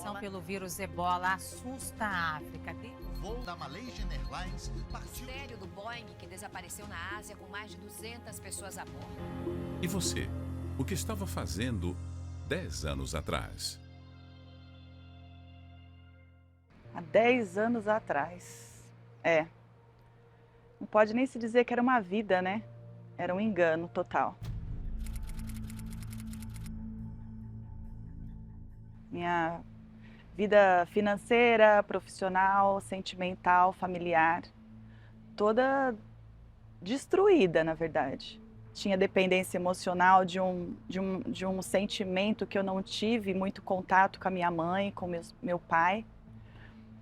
infecção pelo vírus Ebola assusta a África. O voo da Malaysian Airlines partiu. Mistério do Boeing que desapareceu na Ásia com mais de 200 pessoas a bordo. E você, o que estava fazendo 10 anos atrás? Há 10 anos atrás. Não pode nem se dizer que era uma vida, né? Era um engano total. Minha vida financeira, profissional, sentimental, familiar, toda destruída, na verdade. Tinha dependência emocional de um sentimento que eu não tive muito contato com a minha mãe, com meu pai.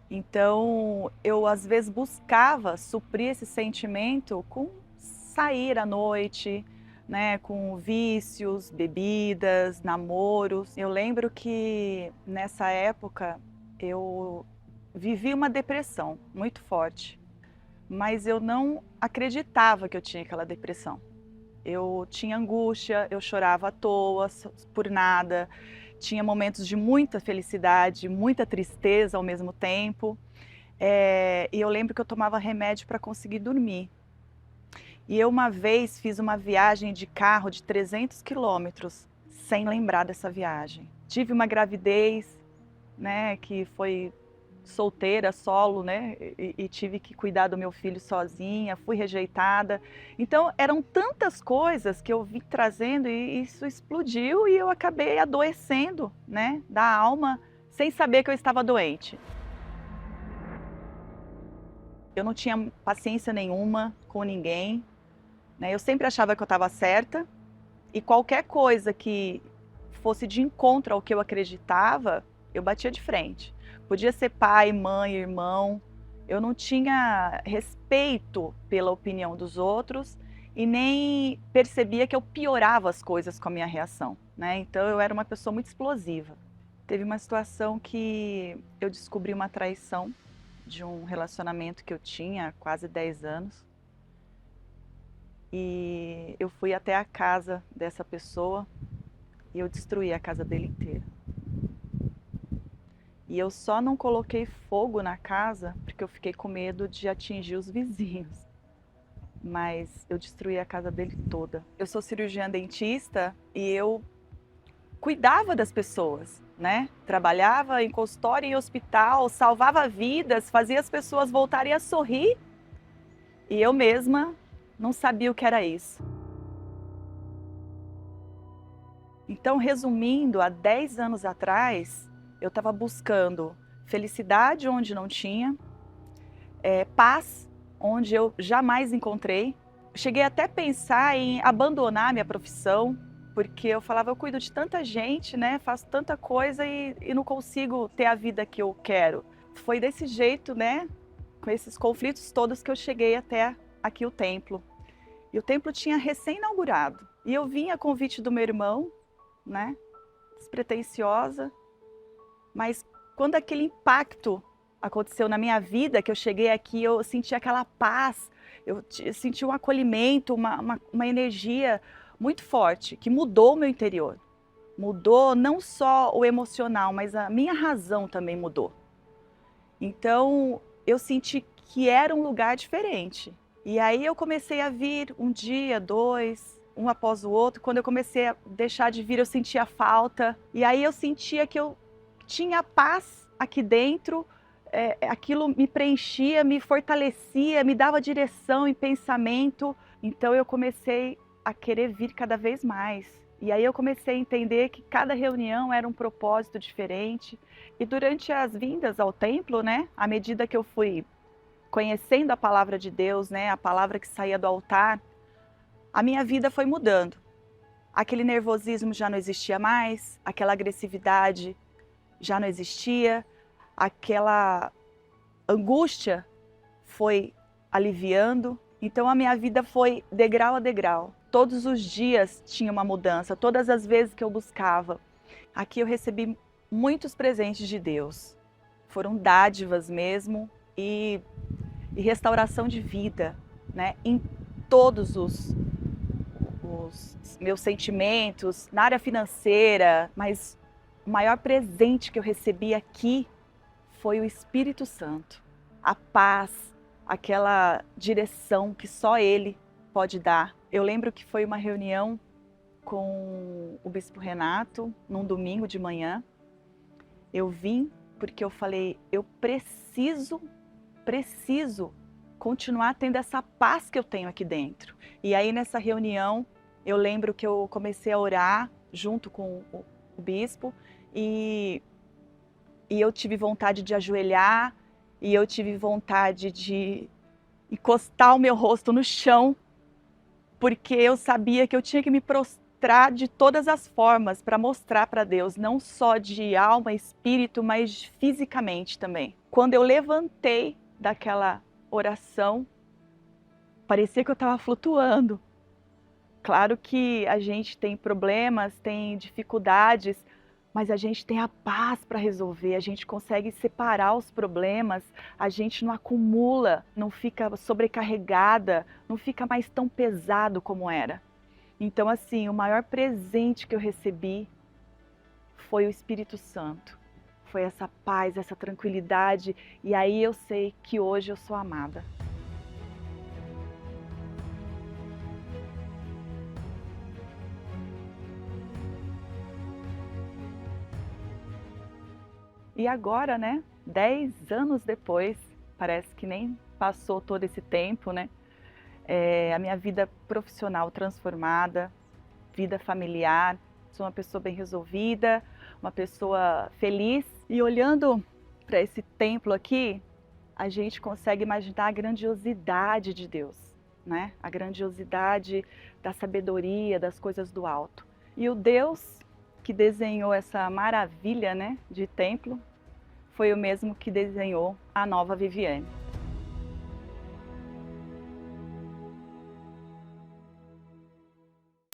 Então, eu às vezes buscava suprir esse sentimento com sair à noite, né, com vícios, bebidas, namoros. Eu lembro que nessa época eu vivi uma depressão muito forte, mas eu não acreditava que eu tinha aquela depressão. Eu tinha angústia, eu chorava à toa, por nada. Tinha momentos de muita felicidade, muita tristeza ao mesmo tempo. E eu lembro que eu tomava remédio para conseguir dormir. E eu uma vez fiz uma viagem de carro de 300 quilômetros sem lembrar dessa viagem. Tive uma gravidez, né, que foi solteira, solo, né, e tive que cuidar do meu filho sozinha, fui rejeitada. Então eram tantas coisas que eu vim trazendo e isso explodiu e eu acabei adoecendo, né, da alma, sem saber que eu estava doente. Eu não tinha paciência nenhuma com ninguém, né, eu sempre achava que eu estava certa e qualquer coisa que fosse de encontro ao que eu acreditava, eu batia de frente. Podia ser pai, mãe, irmão. Eu não tinha respeito pela opinião dos outros e nem percebia que eu piorava as coisas com a minha reação, né? Então eu era uma pessoa muito explosiva. Teve uma situação que eu descobri uma traição de um relacionamento que eu tinha há quase 10 anos. E eu fui até a casa dessa pessoa e eu destruí a casa dele inteira. E eu só não coloquei fogo na casa porque eu fiquei com medo de atingir os vizinhos. Mas eu destruí a casa dele toda. Eu sou cirurgiã dentista e eu cuidava das pessoas, né? Trabalhava em consultório, em hospital, salvava vidas, fazia as pessoas voltarem a sorrir. E eu mesma não sabia o que era isso. Então, resumindo, há 10 anos atrás, eu estava buscando felicidade onde não tinha, paz onde eu jamais encontrei. Cheguei até a pensar em abandonar minha profissão, porque eu falava, eu cuido de tanta gente, né? Faço tanta coisa e não consigo ter a vida que eu quero. Foi desse jeito, né? Com esses conflitos todos que eu cheguei até aqui o templo. E o templo tinha recém-inaugurado. E eu vim a convite do meu irmão, né? Despretensiosa. Mas quando aquele impacto aconteceu na minha vida, que eu cheguei aqui, eu senti aquela paz, eu senti um acolhimento, uma energia muito forte, que mudou o meu interior. Mudou não só o emocional, mas a minha razão também mudou. Então, eu senti que era um lugar diferente. E aí eu comecei a vir um dia, dois, um após o outro. Quando eu comecei a deixar de vir, eu sentia falta. E aí eu sentia que eu tinha paz aqui dentro, aquilo me preenchia, me fortalecia, me dava direção e pensamento. Então eu comecei a querer vir cada vez mais. E aí eu comecei a entender que cada reunião era um propósito diferente. E durante as vindas ao templo, né, à medida que eu fui conhecendo a palavra de Deus, né, a palavra que saía do altar, a minha vida foi mudando. Aquele nervosismo já não existia mais, aquela agressividade já não existia, aquela angústia foi aliviando. Então a minha vida foi degrau a degrau. Todos os dias tinha uma mudança, todas as vezes que eu buscava. Aqui eu recebi muitos presentes de Deus. Foram dádivas mesmo e restauração de vida, né? Em todos os meus sentimentos, na área financeira, mas o maior presente que eu recebi aqui foi o Espírito Santo. A paz, aquela direção que só Ele pode dar. Eu lembro que foi uma reunião com o Bispo Renato, num domingo de manhã. Eu vim porque eu falei, eu preciso continuar tendo essa paz que eu tenho aqui dentro. E aí nessa reunião, eu lembro que eu comecei a orar junto com o bispo e eu tive vontade de ajoelhar e eu tive vontade de encostar o meu rosto no chão, porque eu sabia que eu tinha que me prostrar de todas as formas para mostrar para Deus, não só de alma, espírito, mas fisicamente também. Quando eu levantei daquela oração, parecia que eu estava flutuando. Claro que a gente tem problemas, tem dificuldades, mas a gente tem a paz para resolver, a gente consegue separar os problemas, a gente não acumula, não fica sobrecarregada, não fica mais tão pesado como era. Então, assim, o maior presente que eu recebi foi o Espírito Santo. Foi essa paz, essa tranquilidade, e aí eu sei que hoje eu sou amada. E agora, né, 10 anos depois, parece que nem passou todo esse tempo, né? A minha vida profissional transformada, vida familiar, sou uma pessoa bem resolvida, uma pessoa feliz. E olhando para esse templo aqui, a gente consegue imaginar a grandiosidade de Deus, né? A grandiosidade da sabedoria, das coisas do alto. E o Deus que desenhou essa maravilha, né, de templo foi o mesmo que desenhou a Nova Viviane.